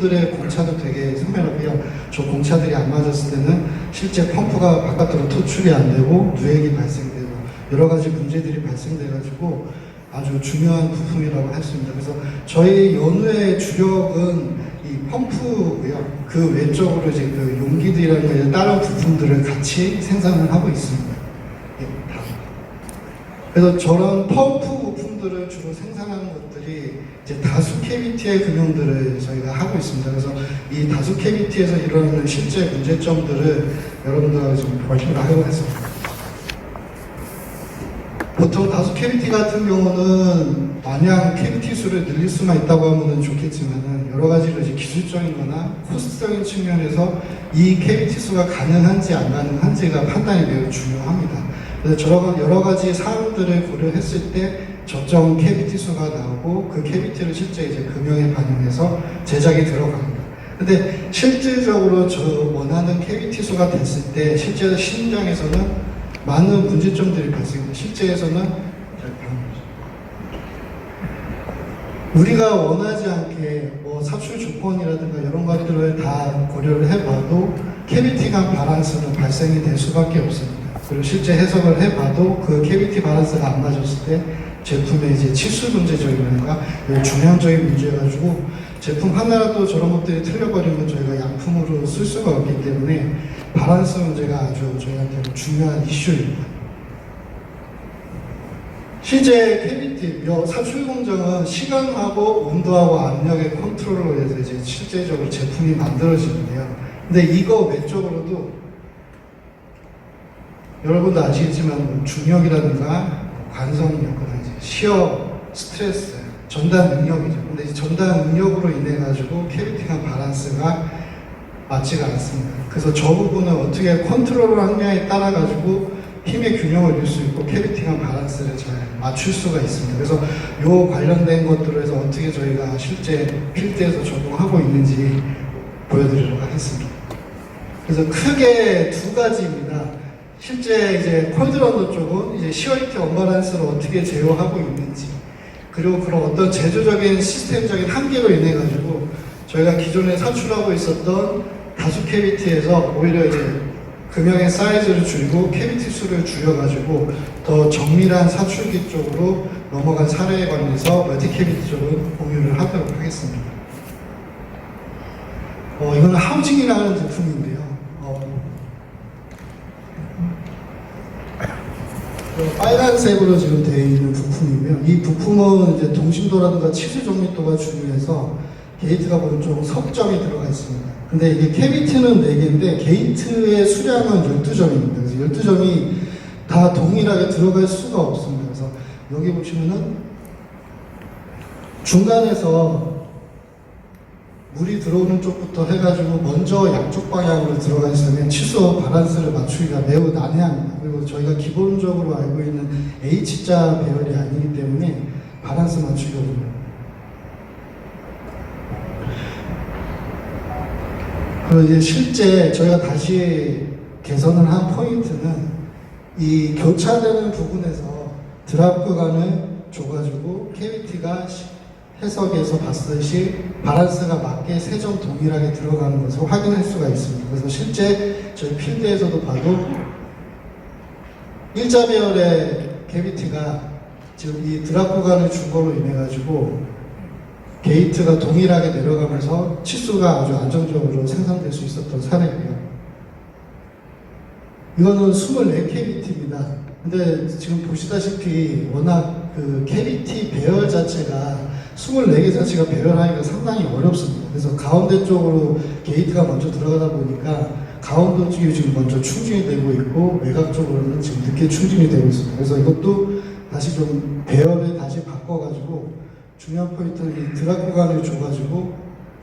부품들의 공차도 되게 선명하고요. 저 공차들이 안 맞았을 때는 실제 펌프가 바깥으로 토출이 안 되고 누액이 발생되고 여러 가지 문제들이 발생돼가지고 아주 중요한 부품이라고 할 수 있습니다. 그래서 저희 연우의 주력은 이 펌프고요. 그 외적으로 이제 그 용기들이라는 다른 부품들을 같이 생산을 하고 있습니다. 예, 다음. 그래서 저런 펌프 부품들을 주로 생산하는 것들이 이제 다수 캐비티의 금형들을 저희가 하고 있습니다. 그래서 이 다수 캐비티에서 일어나는 실제 문제점들을 여러분들하고 좀 발표를 하려고 했습니다. 보통 다수 캐비티 같은 경우는 마냥 캐비티 수를 늘릴 수만 있다고 하면 좋겠지만은 여러 가지로 이제 기술적인 거나 코스트적인 측면에서 이 캐비티 수가 가능한지 안 가능한지가 판단이 매우 중요합니다. 그래서 여러 가지 사항들을 고려했을 때 적정 캐비티 수가 나오고 그 캐비티를 실제 이제 금형에 반영해서 제작이 들어갑니다. 근데 실질적으로 저 원하는 캐비티 수가 됐을 때 실제 시장에서는 많은 문제점들이 발생합니다. 실제에서는 우리가 원하지 않게 뭐 사출 조건이라든가 이런 것들을 다 고려를 해봐도 캐비티 간 바란스는 발생이 될 수밖에 없습니다. 그리고 실제 해석을 해봐도 그 캐비티 바란스가 안 맞았을 때 제품의 이제 치수 문제적이라든가 중량적인 문제여가지고 제품 하나라도 저런 것들이 틀려버리면 저희가 양품으로 쓸 수가 없기 때문에 바란스 문제가 아주 저희한테 중요한 이슈입니다. 실제 캐비티, 사출 공정은 시간하고 온도하고 압력의 컨트롤로 해서 이제 실제적으로 제품이 만들어지는데요. 근데 이거 외적으로도 여러분도 아시겠지만 중력이라든가 관성력이라든가 시어, 스트레스, 전달 능력이죠. 근데 이 전달 능력으로 인해 가지고 캐비티가 바란스가 맞지가 않습니다. 그래서 저 부분을 어떻게 컨트롤을 하느냐에 따라 가지고 힘의 균형을 이룰 수 있고 캐비티가 바란스를 잘 맞출 수가 있습니다. 그래서 요 관련된 것들을 해서 어떻게 저희가 실제 필드에서 적용하고 있는지 보여드리도록 하겠습니다. 그래서 크게 두 가지입니다. 실제 이제 콜드런더 쪽은 이제 시어히트 언밸런스를 어떻게 제어하고 있는지, 그리고 그런 어떤 제조적인 시스템적인 한계로 인해 가지고 저희가 기존에 사출하고 있었던 다수 캐비티에서 오히려 이제 금형의 사이즈를 줄이고 캐비티 수를 줄여가지고 더 정밀한 사출기 쪽으로 넘어간 사례에 관해서 멀티 캐비티 쪽을 공유를 하도록 하겠습니다. 이거는 하우징이라는 제품인데요. 빨간색으로 지금 되어 있는 부품이고요. 이 부품은 이제 동심도라든가 치수 정밀도가 중요해서 게이트가 보면 좀 석점이 들어가 있습니다. 근데 이게 캐비티는 4개인데 게이트의 수량은 12점입니다. 그래서 12점이 다 동일하게 들어갈 수가 없습니다. 그래서 여기 보시면은 중간에서 물이 들어오는 쪽부터 해가지고 먼저 양쪽 방향으로 들어가 있으면 치수 바란스를 맞추기가 매우 난해합니다. 그리고 저희가 기본적으로 알고 있는 H자 배열이 아니기 때문에 바란스 맞추기가 어려워요. 그리고 이제 실제 저희가 다시 개선을 한 포인트는 이 교차되는 부분에서 드랍 구간을 줘가지고 캐비티가 해석에서 봤듯이 바란스가 맞게 세 점 동일하게 들어가는 것을 확인할 수가 있습니다. 그래서 실제 저희 필드에서도 봐도 일자 배열의 캐비티가 지금 이 드랍 구간을 준 걸로 인해 가지고 게이트가 동일하게 내려가면서 치수가 아주 안정적으로 생산될 수 있었던 사례고요. 이거는 24캐비티입니다. 근데 지금 보시다시피 워낙 그 캐비티 배열 자체가 24개 자체가 배열하기가 상당히 어렵습니다. 그래서 가운데 쪽으로 게이트가 먼저 들어가다 보니까 가운데 쪽이 지금 먼저 충진이 되고 있고 외곽 쪽으로는 지금 늦게 충진이 되고 있습니다. 그래서 이것도 다시 좀 배열을 다시 바꿔가지고 중요한 포인트는 이 드랍 구간을 줘가지고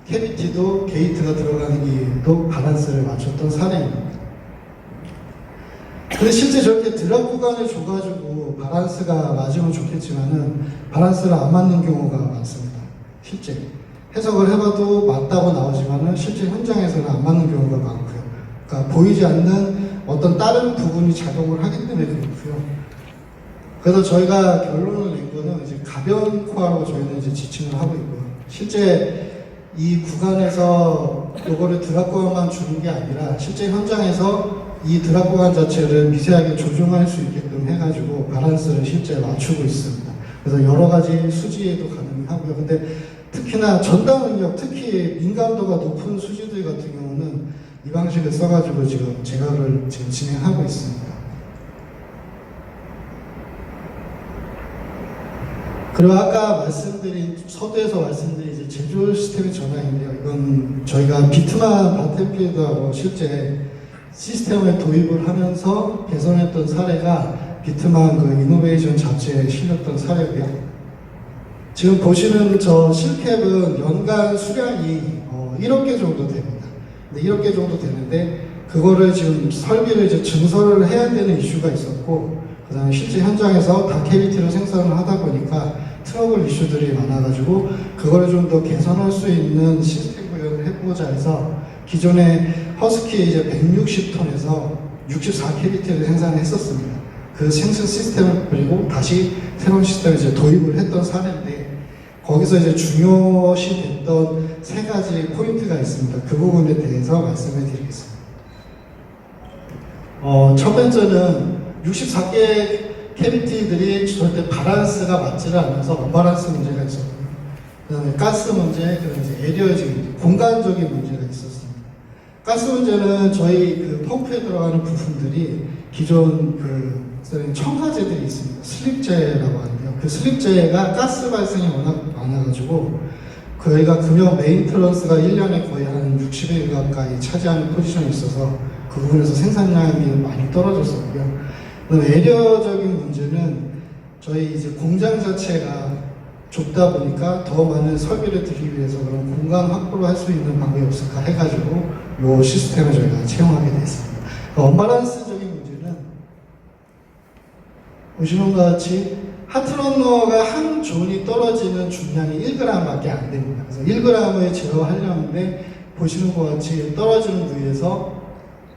캐비티도 게이트가 들어가는 게도 바란스를 맞췄던 사례입니다. 근데 실제 저렇게 드랍 구간을 줘가지고 바란스가 맞으면 좋겠지만은 바란스를 안 맞는 경우가 많습니다. 실제 해석을 해봐도 맞다고 나오지만은 실제 현장에서는 안 맞는 경우가 많고요. 그러니까 보이지 않는 어떤 다른 부분이 작용을 하기 때문에 그렇고요. 그래서 저희가 결론을 낸 거는 이제 가변 코어로 저희는 이제 지칭을 하고 있고요. 실제 이 구간에서 요거를 드랍공간만 주는 게 아니라 실제 현장에서 이 드랍공간 자체를 미세하게 조정할 수 있게끔 해가지고 바란스를 실제 맞추고 있습니다. 그래서 여러 가지 수지에도 가능하고요. 근데 특히나 전담 능력, 특히 민감도가 높은 수지들 같은 경우는 이 방식을 써가지고 지금 제거를 지금 진행하고 있습니다. 그리고 아까 말씀드린 서두에서 말씀드린 이제 제조 시스템의 전환인데요. 이건 저희가 비트만 바텐필드하고 실제 시스템을 도입을 하면서 개선했던 사례가 비트만 그 이노베이션 자체에 실렸던 사례고요. 지금 보시는 저 실캡은 연간 수량이 1억 개 정도 됩니다. 근데 1억 개 정도 되는데 그거를 지금 설비를 이제 증설을 해야 되는 이슈가 있었고 그 다음에 실제 현장에서 다 캐비티로 생산을 하다 보니까 트러블 이슈들이 많아가지고 그거를 좀 더 개선할 수 있는 시스템 구현을 해보자 해서 기존에 허스키 이제 160톤에서 64캐비티를 생산했었습니다. 그 생산 시스템을 그리고 다시 새로운 시스템을 이제 도입을 했던 사례인데 거기서 이제 중요시 됐던 세 가지 포인트가 있습니다. 그 부분에 대해서 말씀을 드리겠습니다. 첫 번째는 64개 캐비티들이 절대 바란스가 맞지를 않아서 언바란스 문제가 있었고요. 그 다음에 가스 문제, 그 다음에 이제 에리어징, 공간적인 문제가 있었습니다. 가스 문제는 저희 그 펌프에 들어가는 부품들이 기존 그 첨가제들이 있습니다. 슬립제라고 하는데요. 그 슬립제가 가스 발생이 워낙 많아가지고 저희가 금형 메인트런스가 1년에 거의 한 60일 가까이 차지하는 포지션이 있어서 그 부분에서 생산량이 많이 떨어졌었고요. 그다음 에리어적인 문제는 저희 이제 공장 자체가 좁다 보니까 더 많은 설비를 들이기 위해서 그런 공간 확보를 할 수 있는 방법이 없을까 해가지고 이 시스템을 저희가 채용하게 됐습니다. 언바란스적인 문제는 보시는 것 같이 하트러너가 한 존이 떨어지는 중량이 1g밖에 안 됩니다. 그래서 1g을 제어하려는데 보시는 것 같이 떨어지는 부위에서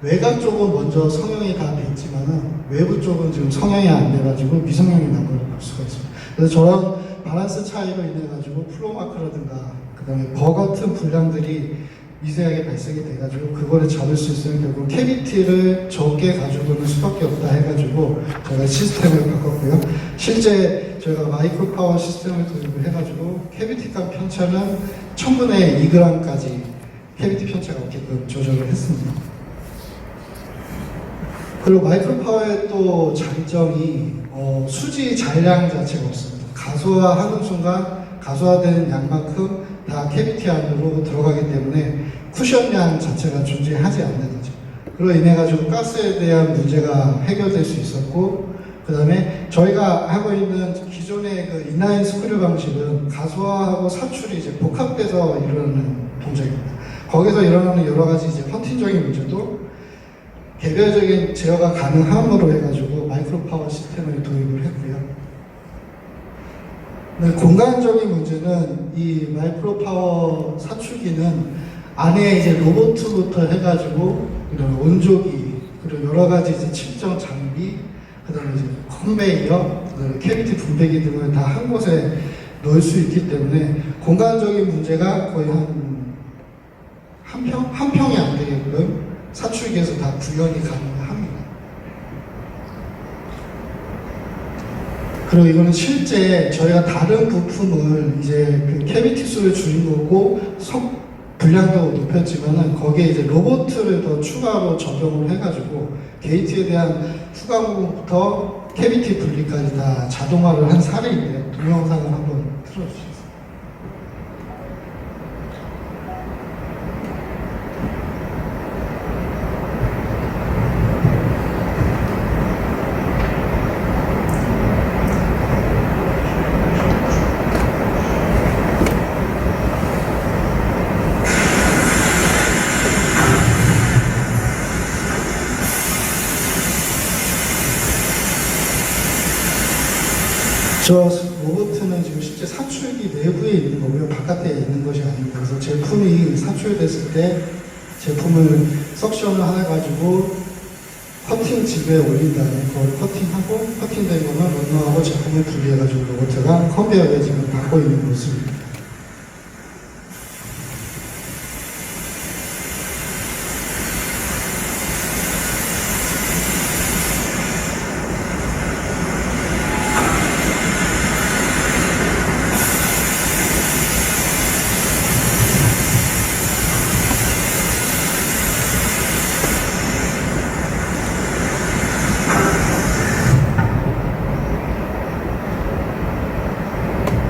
외곽 쪽은 먼저 성형이 다 돼 있지만은 외부 쪽은 지금 성형이 안 돼가지고 미성형이 난 걸 볼 수가 있습니다. 그래서 저런 바란스 차이로 인해 가지고 플로마크라든가 그 다음에 버 같은 불량들이 미세하게 발생이 돼가지고 그거를 잡을 수 있으면 결국 캐비티를 적게 가지고는 수밖에 없다 해가지고 저희가 시스템을 바꿨고요. 실제 저희가 마이크로 파워 시스템을 도입을 해가지고 캐비티 값 편차는 1000분의 2g까지 캐비티 편차가 없게끔 조절을 했습니다. 그리고 마이크로 파워의 또 장점이 수지 잔량 자체가 없습니다. 가소화하는 순간 가소화되는 양만큼 다 캐비티 안으로 들어가기 때문에 쿠션량 자체가 존재하지 않는 거죠. 그로 인해 가지고 가스에 대한 문제가 해결될 수 있었고, 그 다음에 저희가 하고 있는 기존의 그 인라인 스크류 방식은 가소화하고 사출이 이제 복합돼서 일어나는 동작입니다. 거기서 일어나는 여러 가지 이제 헌팅적인 문제도 개별적인 제어가 가능함으로 해가지고 마이크로 파워 시스템을 도입을 했고요. 공간적인 문제는 이 마이크로 파워 사출기는 안에 이제 로봇부터 해가지고 이런 온조기 그리고 여러 가지 이제 측정 장비, 그다음에 이제 컨베이어, 그다음에 캐비티 분배기 등을 다 한 곳에 넣을 수 있기 때문에 공간적인 문제가 거의 한 평이 안 되게끔 사출기에서 다 구현이 가능합니다. 그리고 이거는 실제 저희가 다른 부품을 이제 그 캐비티 수를 줄인 거고 분량도 높였지만은 거기에 이제 로봇을 더 추가로 적용을 해가지고 게이트에 대한 추가 부분부터 캐비티 분리까지 다 자동화를 한 사례인데 동영상을 한번 틀어주시겠어요? 저 로봇은 지금 실제 사출기 내부에 있는 거고요. 바깥에 있는 것이 아닙니다. 그래서 제품이 사출됐을 때 제품을 석션을 해가지고 커팅 집에 올린 다음에 그걸 커팅하고 커팅된 거는 런너하고 제품을 분리해가지고 로봇가 컨베이어에 지금 받고 있는 모습입니다.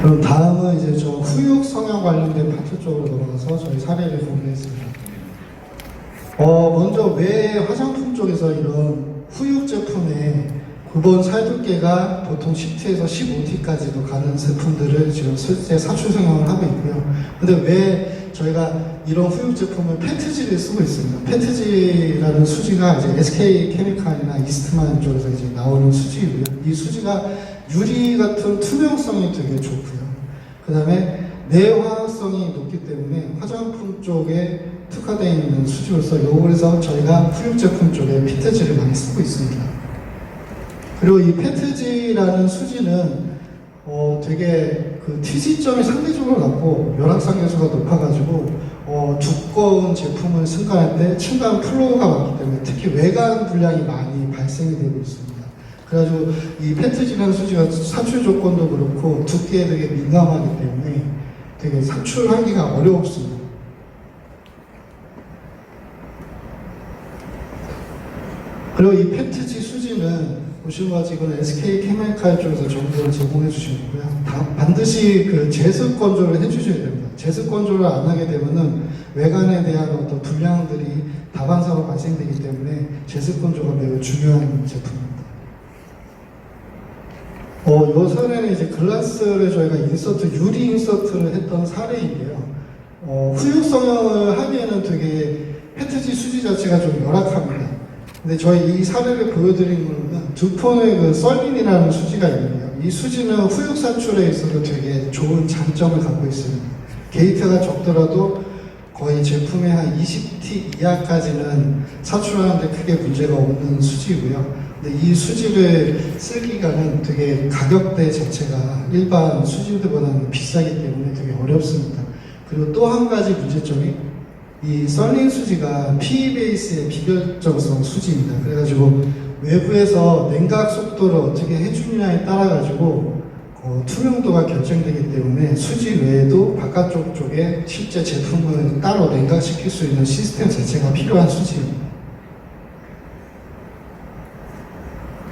그럼 다음은 이제 저 후육 성형 관련된 파트 쪽으로 넘어가서 저희 사례를 공개했습니다. 먼저 왜 화장품 쪽에서 이런 후육 제품에 굽은 살두께가 보통 10T에서 15T까지도 가는 제품들을 지금 실제 사출 성형을 하고 있고요. 근데 왜 저희가 이런 후육 제품을 페트지를 쓰고 있습니다. 페트지라는 수지가 이제 SK 케미칼이나 이스트만 쪽에서 이제 나오는 수지이고요. 이 수지가 유리 같은 투명성이 되게 좋고요. 그 다음에 내화학성이 높기 때문에 화장품 쪽에 특화되어 있는 수지로서 그래서 저희가 후육 제품 쪽에 페트지를 많이 쓰고 있습니다. 그리고 이 페트지라는 수지는 되게 그 TG점이 상대적으로 낮고 열악상 계수가 높아가지고 두꺼운 제품을 승가할 때 층간 플로우가 많기 때문에 특히 외관 불량이 많이 발생이 되고 있습니다. 그래가지고 이 페트지라는 수지가 사출 조건도 그렇고 두께에 되게 민감하기 때문에 되게 사출하기가 어렵습니다. 그리고 이 페트지 수지는 보시는 것 같이 이건 SK 케미칼 쪽에서 정보를 제공해 주신 거고요. 반드시 그 제습 건조를 해 주셔야 됩니다. 제습 건조를 안 하게 되면은 외관에 대한 어떤 불량들이 다반사로 발생되기 때문에 제습 건조가 매우 중요한 제품입니다. 요 사례는 이제 글라스를 저희가 유리 인서트를 했던 사례인데요. 후육 성형을 하기에는 되게 페트지 수지 자체가 좀 열악합니다. 근데 저희 이 사례를 보여드린 거는 두폰의 그 썰린이라는 수지가 있는데요. 이 수지는 후육 사출에 있어서 되게 좋은 장점을 갖고 있습니다. 게이트가 적더라도 거의 제품의 한 20T 이하까지는 사출하는데 크게 문제가 없는 수지고요. 근데 이 수지를 쓸 기간은 되게 가격대 자체가 일반 수지들보다는 비싸기 때문에 되게 어렵습니다. 그리고 또 한 가지 문제점이 이 썰린 수지가 PE 베이스의 비결정성 수지입니다. 그래가지고 외부에서 냉각 속도를 어떻게 해주느냐에 따라가지고 투명도가 결정되기 때문에 수지 외에도 바깥쪽 쪽에 실제 제품을 따로 냉각시킬 수 있는 시스템 자체가 필요한 수지입니다.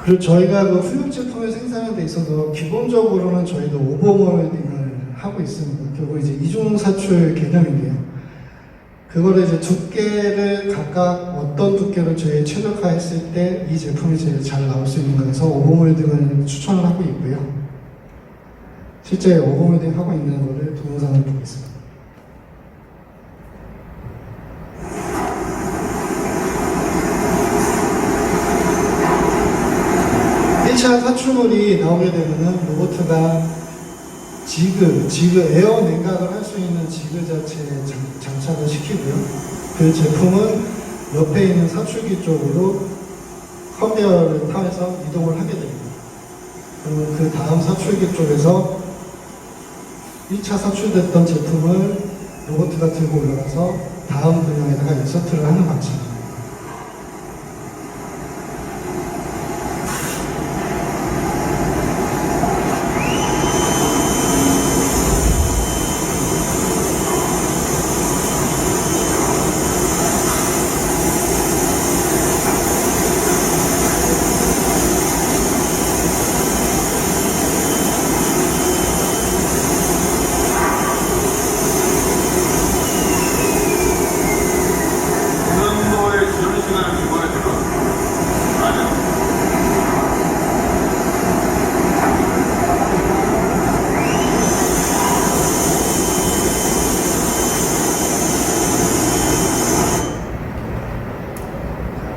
그리고 저희가 그 후육 제품을 생산하는 데 있어서 기본적으로는 저희도 오버몰딩을 하고 있습니다. 결국 이제 이중 사출 개념인데요. 그거를 이제 두께를 각각 어떤 두께를 저희 최적화했을 때 이 제품이 제일 잘 나올 수 있는 거라서 오버몰딩을 추천을 하고 있고요. 실제 오버몰딩 하고 있는 거를 동영상을 보겠습니다. 1차 사출물이 나오게 되면은 로봇가 지그 에어 냉각을 할 수 있는 지그 자체에 장착을 시키고요. 그 제품은 옆에 있는 사출기 쪽으로 컨베어를 타면서 이동을 하게 됩니다. 그러면 그 다음 사출기 쪽에서 1차 사출됐던 제품을 로봇가 들고 올라가서 다음 분량에다가 인서트를 하는 방식입니다.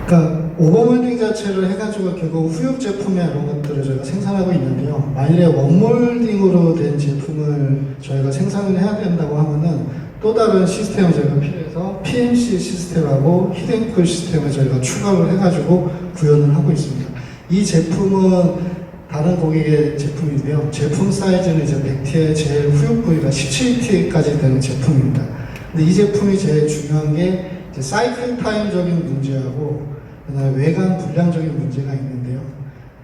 그러니까 오버몰딩 자체를 해가지고 결국 후육 제품이나 이런 것들을 저희가 생산하고 있는데요. 만일에 원몰딩으로 된 제품을 저희가 생산을 해야 된다고 하면은 또 다른 시스템을 저희가 필요해서 PMC 시스템하고 히덴쿨 시스템을 저희가 추가를 해가지고 구현을 하고 있습니다. 이 제품은 다른 고객의 제품인데요. 제품 사이즈는 이제 맥티의 제일 후육 부위가 17T까지 되는 제품입니다. 근데 이 제품이 제일 중요한 게 이제 사이클 타임적인 문제하고 그다음에 외관 불량적인 문제가 있는데요.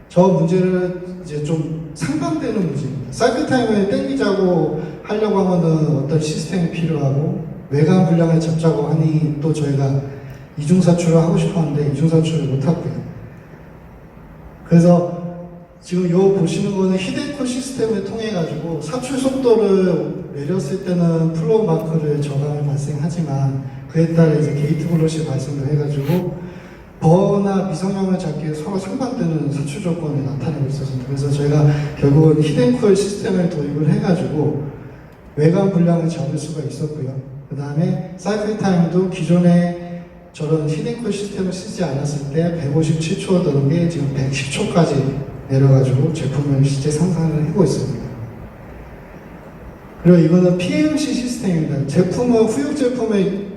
저 문제를 이제 좀 상반되는 문제입니다. 사이클 타임을 땡기자고 하려고 하면은 어떤 시스템이 필요하고 외관 불량을 잡자고 하니 또 저희가 이중 사출을 하고 싶었는데 이중 사출을 못 하고요. 그래서 지금 요 보시는 거는 히덴코 시스템을 통해 가지고 사출 속도를 내렸을 때는 플로우 마크를 저감이 발생하지만 그에 따라 이제 게이트 블롯이 발생을 해가지고 버나 미성형을 잡기 위해 서로 상반되는 사출 조건이 나타내고 있었습니다. 그래서 저희가 결국은 히덴코일 시스템을 도입을 해가지고 외관 분량을 잡을 수가 있었고요. 그 다음에 사이클 타임도 기존에 저런 히덴코일 시스템을 쓰지 않았을 때 157초던 게 지금 110초까지 내려가지고 제품을 실제 생산을 하고 있습니다. 그리고 이거는 PMC 시스템입니다. 제품은 후육 제품을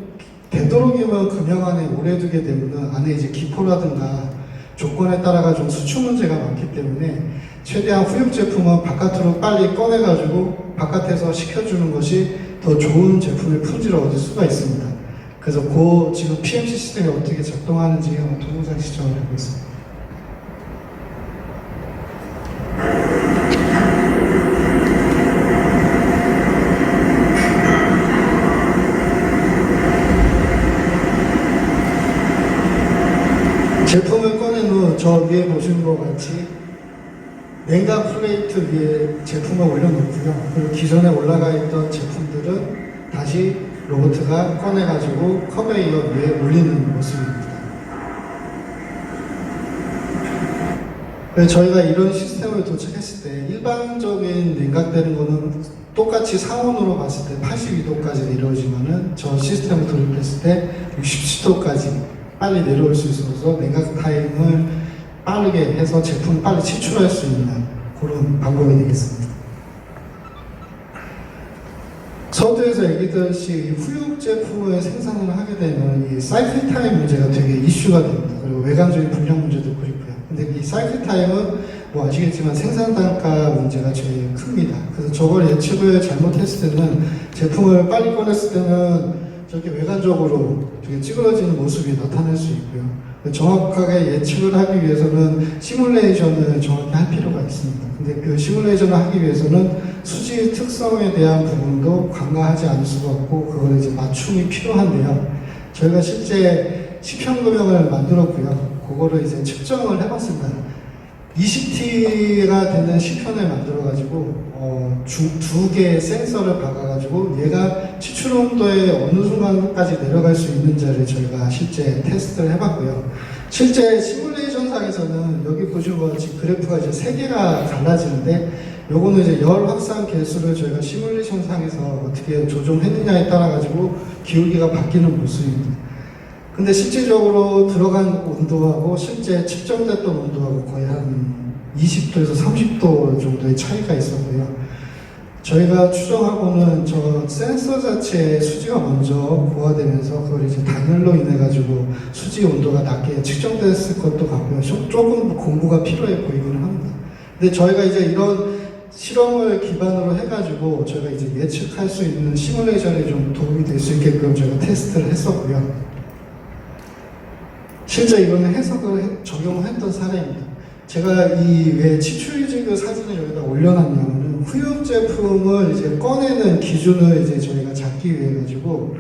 되도록이면 금형 안에 오래 두게 되면 안에 이제 기포라든가 조건에 따라가 좀 수축 문제가 많기 때문에 최대한 후육 제품은 바깥으로 빨리 꺼내가지고 바깥에서 식혀주는 것이 더 좋은 제품의 품질을 얻을 수가 있습니다. 그래서 그 지금 PMC 시스템이 어떻게 작동하는지 한번 동영상 시청을 해보겠습니다. 제품을 꺼낸 후 저 위에 보시는 것 같이 냉각 플레이트 위에 제품을 올려놓고요. 그리고 기존에 올라가 있던 제품들은 다시 로봇가 꺼내가지고 컨베이어 위에 올리는 모습입니다. 저희가 이런 시스템을 도착했을 때 일반적인 냉각되는 거는 똑같이 상온으로 봤을 때 82도까지 내려오지만은 저 시스템을 도입했을 때 67도까지 빨리 내려올 수 있어서 냉각 타임을 빠르게 해서 제품을 빨리 치출할 수 있는 그런 방법이 되겠습니다. 서두에서 얘기했듯이 이 후육 제품을 생산을 하게 되면 이 사이클 타임 문제가 되게 이슈가 됩니다. 그리고 외관적인 분량 문제도 그렇고요. 근데 이 사이클 타임은 뭐 아시겠지만 생산 단가 문제가 제일 큽니다. 그래서 저걸 예측을 잘못했을 때는 제품을 빨리 꺼냈을 때는 저렇게 외관적으로 되게 찌그러지는 모습이 나타날 수 있고요. 정확하게 예측을 하기 위해서는 시뮬레이션을 정확히 할 필요가 있습니다. 근데 그 시뮬레이션을 하기 위해서는 수지 특성에 대한 부분도 간과하지 않을 수가 없고 그걸 이제 맞춤이 필요한데요. 저희가 실제 시편 금형을 만들었고요. 그거를 이제 측정을 해봤습니다. 20T가 되는 시편을 만들어가지고 두 개의 센서를 박아가지고 얘가 치출 온도에 어느 순간까지 내려갈 수 있는지를 저희가 실제 테스트를 해봤고요. 실제 시뮬레이션상에서는 여기 보시는 것 같이 그래프가 이제 3개가 갈라지는데 요거는 이제 열 확산 개수를 저희가 시뮬레이션상에서 어떻게 조정했느냐에 따라 가지고 기울기가 바뀌는 모습입니다. 근데 실질적으로 들어간 온도하고 실제 측정됐던 온도하고 거의 한 20도에서 30도 정도의 차이가 있었고요. 저희가 추정하고는 저 센서 자체의 수지가 먼저 고화되면서 그걸 이제 단열로 인해 가지고 수지 온도가 낮게 측정됐을 것도 같고요. 조금 공부가 필요해 보이기는 합니다. 근데 저희가 이제 이런 실험을 기반으로 해가지고 저희가 이제 예측할 수 있는 시뮬레이션에 좀 도움이 될 수 있게끔 저희가 테스트를 했었고요. 실제 이거는 해석을 적용을 했던 사례입니다. 제가 이 왜 치출이지그 사진을 여기다 올려놨냐면은 후육 제품을 이제 꺼내는 기준을 이제 저희가 잡기 위해 가지고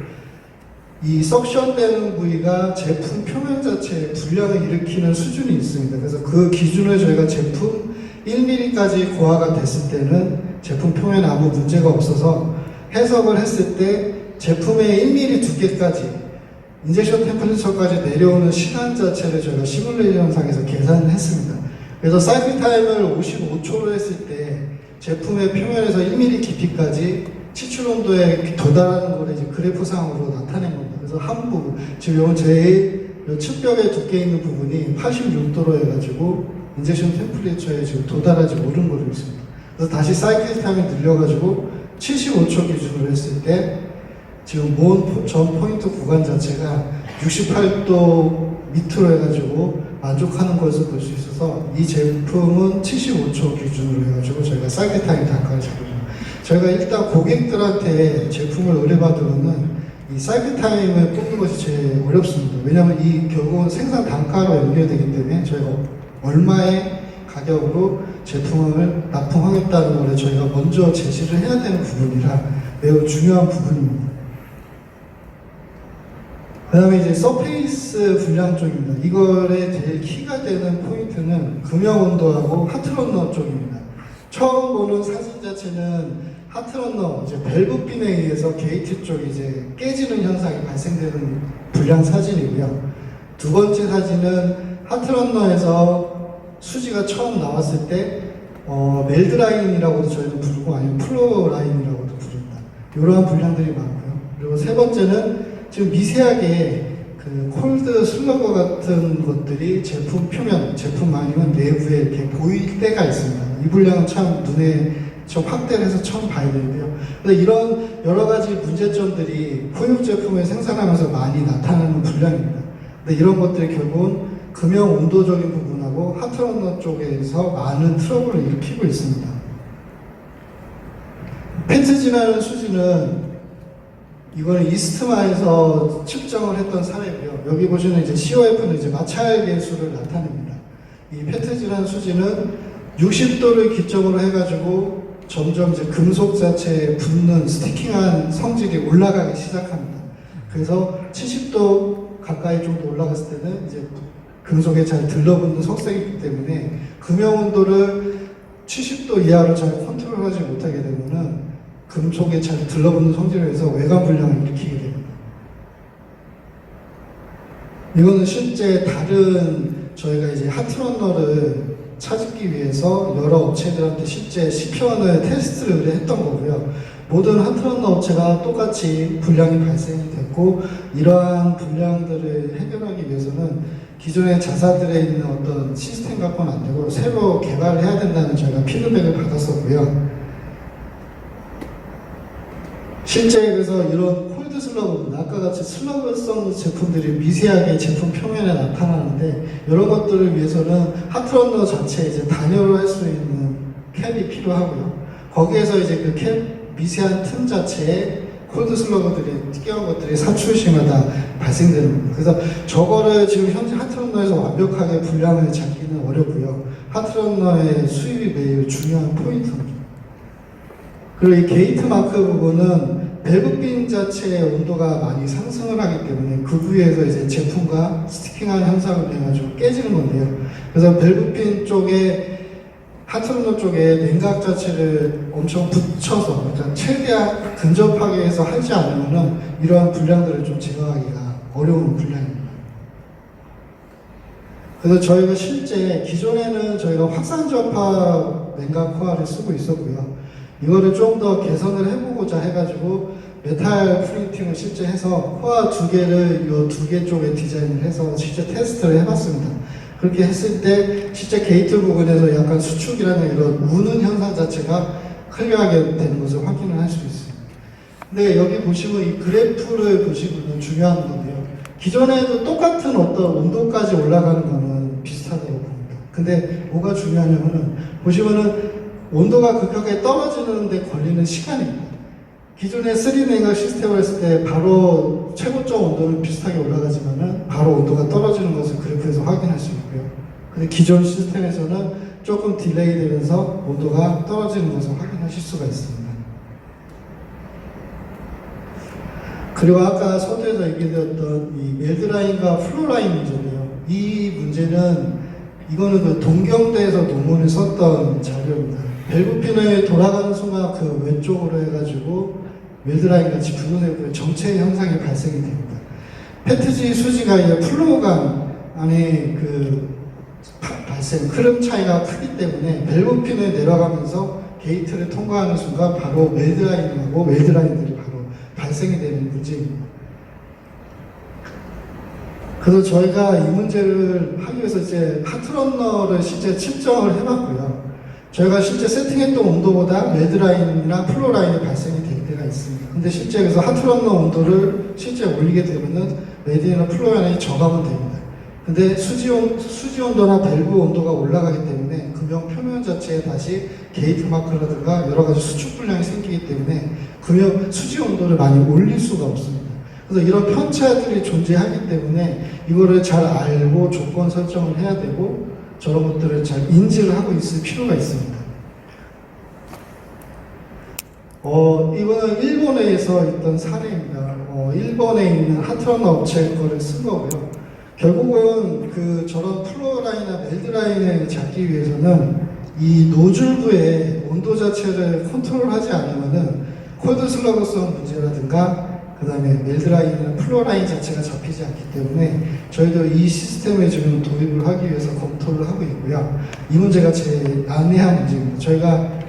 이 석션되는 부위가 제품 표면 자체에 불량을 일으키는 수준이 있습니다. 그래서 그 기준을 저희가 제품 1mm까지 고화가 됐을 때는 제품 표면에 아무 문제가 없어서 해석을 했을 때 제품의 1mm 두께까지 인젝션 템퍼리처까지 내려오는 시간 자체를 저희가 시뮬레이션상에서 계산을 했습니다. 그래서 사이클 타임을 55초로 했을 때 제품의 표면에서 1mm 깊이까지 치출 온도에 도달하는 걸 이제 그래프상으로 나타낸 겁니다. 그래서 한 부분, 지금 이건 제일 측벽에 두께 있는 부분이 86도로 해가지고 인젝션 템퍼리처에 지금 도달하지 못한 거로 있습니다. 그래서 다시 사이클 타임을 늘려가지고 75초 기준으로 했을 때 지금 모은 전 포인트 구간 자체가 68도 밑으로 해가지고 만족하는 것을 볼 수 있어서 이 제품은 75초 기준으로 해가지고 저희가 사이클 타임 단가를 잡아줍니다. 저희가 일단 고객들한테 제품을 의뢰받으면은 이 사이클 타임을 뽑는 것이 제일 어렵습니다. 왜냐하면 이 결국은 생산 단가로 연결되기 때문에 저희가 얼마의 가격으로 제품을 납품하겠다는 것을 저희가 먼저 제시를 해야 되는 부분이라 매우 중요한 부분입니다. 그 다음에 이제 서페이스 분량 쪽입니다. 이거의 제일 키가 되는 포인트는 금형 온도하고 하트러너 쪽입니다. 처음 보는 사진 자체는 하트러너, 이제 밸브핀에 의해서 게이트 쪽이 이제 깨지는 현상이 발생되는 분량 사진이고요. 두 번째 사진은 하트러너에서 수지가 처음 나왔을 때 멜드라인이라고도 저희는 부르고 아니면 플로라인이라고도 부릅니다. 이러한 분량들이 많고요. 그리고 세 번째는 지금 미세하게 그 콜드 슬러거 같은 것들이 제품 표면, 제품 아니면 내부에 이렇게 보일 때가 있습니다. 이 분량은 참 눈에 좀 확대를 해서 처음 봐야 되는데요. 근데 이런 여러 가지 문제점들이 포유 제품을 생산하면서 많이 나타나는 분량입니다. 근데 이런 것들이 결국은 금형 온도적인 부분하고 하트러너 쪽에서 많은 트러블을 일으키고 있습니다. 페트지라는 수지는 이거는 이스트마에서 측정을 했던 사례고요. 여기 보시는 이제 COF는 이제 마찰 계수를 나타냅니다. 이 페트지라는 수지는 60도를 기점으로 해가지고 점점 이제 금속 자체에 붙는 스티킹한 성질이 올라가기 시작합니다. 그래서 70도 가까이 정도 올라갔을 때는 이제 금속에 잘 들러붙는 속색이기 때문에 금형 온도를 70도 이하로 잘 컨트롤하지 못하게 되면은 금속에 잘 들러붙는 성질을 해서 외관 불량을 일으키게 됩니다. 이거는 실제 다른 저희가 이제 하트러너를 찾기 위해서 여러 업체들한테 실제 시편을 테스트를 했던 거고요. 모든 하트러너 업체가 똑같이 불량이 발생이 됐고 이러한 불량들을 해결하기 위해서는 기존의 자사들에 있는 어떤 시스템 갖고는 안 되고 새로 개발을 해야 된다는 저희가 피드백을 받았었고요. 실제 그래서 이런 콜드 슬러그는 아까 같이 슬러그성 제품들이 미세하게 제품 표면에 나타나는데 이런 것들을 위해서는 하트러너 자체에 이제 단열을 할 수 있는 캡이 필요하고요. 거기에서 이제 그 캡 미세한 틈 자체에 콜드 슬러그들이 특이한 것들이 사출 시마다 발생되는 겁니다. 그래서 저거를 지금 현재 하트러너에서 완벽하게 분량을 잡기는 어렵고요. 하트러너의 수입이 매우 중요한 포인트입니다. 그리고 이 게이트 마크 부분은 밸브핀 자체의 온도가 많이 상승을 하기 때문에 그 부위에서 이제 제품과 스티킹한 현상을 내가지고 깨지는 건데요. 그래서 밸브핀 쪽에 하트러너 쪽에 냉각 자체를 엄청 붙여서 그러니까 최대한 근접하게 해서 하지 않으면은 이러한 불량들을 좀 제거하기가 어려운 불량입니다. 그래서 저희가 실제 기존에는 저희가 확산접합 냉각 코어를 쓰고 있었고요. 이거를 좀 더 개선을 해보고자 해가지고 메탈 프린팅을 실제 해서 코어 두 개를 이 두 개 쪽에 디자인을 해서 실제 테스트를 해봤습니다. 그렇게 했을 때 실제 게이트 부분에서 약간 수축이라는 이런 우는 현상 자체가 클리어하게 되는 것을 확인을 할 수 있습니다. 근데 여기 보시면 이 그래프를 보시면 중요한 건데요. 기존에도 똑같은 어떤 온도까지 올라가는 거는 비슷하다고 봅니다. 근데 뭐가 중요하냐면은 보시면은 온도가 급격하게 떨어지는데 걸리는 시간입니다. 기존의 3D 냉각 시스템을 했을 때 바로 최고점 온도는 비슷하게 올라가지만은 바로 온도가 떨어지는 것을 그래프에서 확인할 수 있고요. 근데 기존 시스템에서는 조금 딜레이 되면서 온도가 떨어지는 것을 확인하실 수가 있습니다. 그리고 아까 서두에서 얘기드렸던 이 멜드라인과 플로라인 문제인데요. 이 문제는 이거는 그 동경대에서 논문을 썼던 자료입니다. 밸브핀을 돌아가는 순간 그 왼쪽으로 해가지고 웰드라인 같이 분노되고 정체 현상이 발생이 됩니다. 페트지 수지가 이제 플로우감 안에 그 발생 흐름 차이가 크기 때문에 밸브핀을 내려가면서 게이트를 통과하는 순간 바로 웰드라인하고 웰드라인들이 바로 발생이 되는 문제입니다. 그래서 저희가 이 문제를 하기 위해서 이제 하트러너를 실제 측정을 해봤고요. 저희가 실제 세팅했던 온도보다 웰드라인이나 플로라인이 발생이 될 때가 있습니다. 근데 실제 그래서 하트러너 온도를 실제 올리게 되면은 웰드라인이나 플로라인이 저감은 됩니다. 근데 수지 온도나 밸브 온도가 올라가기 때문에 금형 표면 자체에 다시 게이트 마크라든가 여러 가지 수축 불량이 생기기 때문에 금형 수지 온도를 많이 올릴 수가 없습니다. 그래서 이런 편차들이 존재하기 때문에 이거를 잘 알고 조건 설정을 해야 되고 저런 것들을 잘 인지를 하고 있을 필요가 있습니다. 이거는 일본에서 있던 사례입니다. 일본에 있는 하트런 업체 거를 쓴 거고요. 결국은 저런 플로어라인이나 멜드라인을 잡기 위해서는 이 노즐부의 온도 자체를 컨트롤하지 않으면은 콜드 슬러그성 문제라든가 그 다음에 멜드라인이나 플로어라인 자체가 잡히지 않기 때문에 저희도 이 시스템을 지금 도입을 하기 위해서 검토를 하고 있고요. 이 문제가 제일 난해한 문제입니다.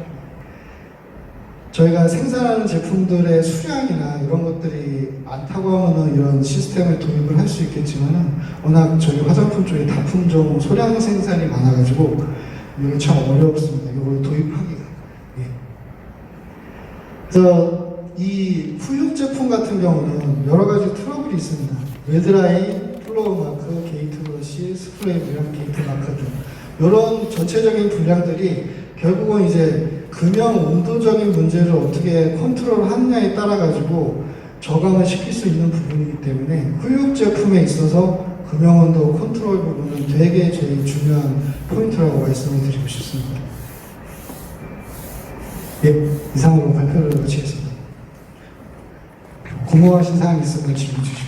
저희가 생산하는 제품들의 수량이나 이런 것들이 많다고 하면은 이런 시스템을 도입을 할 수 있겠지만은 워낙 저희 화장품 쪽에 다품종 소량 생산이 많아가지고 이게 참 어렵습니다. 이걸 도입하기가. 예. 그래서 이 후육 제품 같은 경우는 여러 가지 트러블이 있습니다. 웨드라인, 플로우 마크, 게이트 브러시, 스프레이 물량, 게이트 마크 등 이런 전체적인 분량들이 결국은 이제 금형 온도적인 문제를 어떻게 컨트롤하느냐에 따라 가지고 저감을 시킬 수 있는 부분이기 때문에 후육 제품에 있어서 금형 온도 컨트롤 부분은 되게 제일 중요한 포인트라고 말씀을 드리고 싶습니다. 예, 이상으로 발표를 마치겠습니다. 궁금하신 사항 있으면 질문 주시고.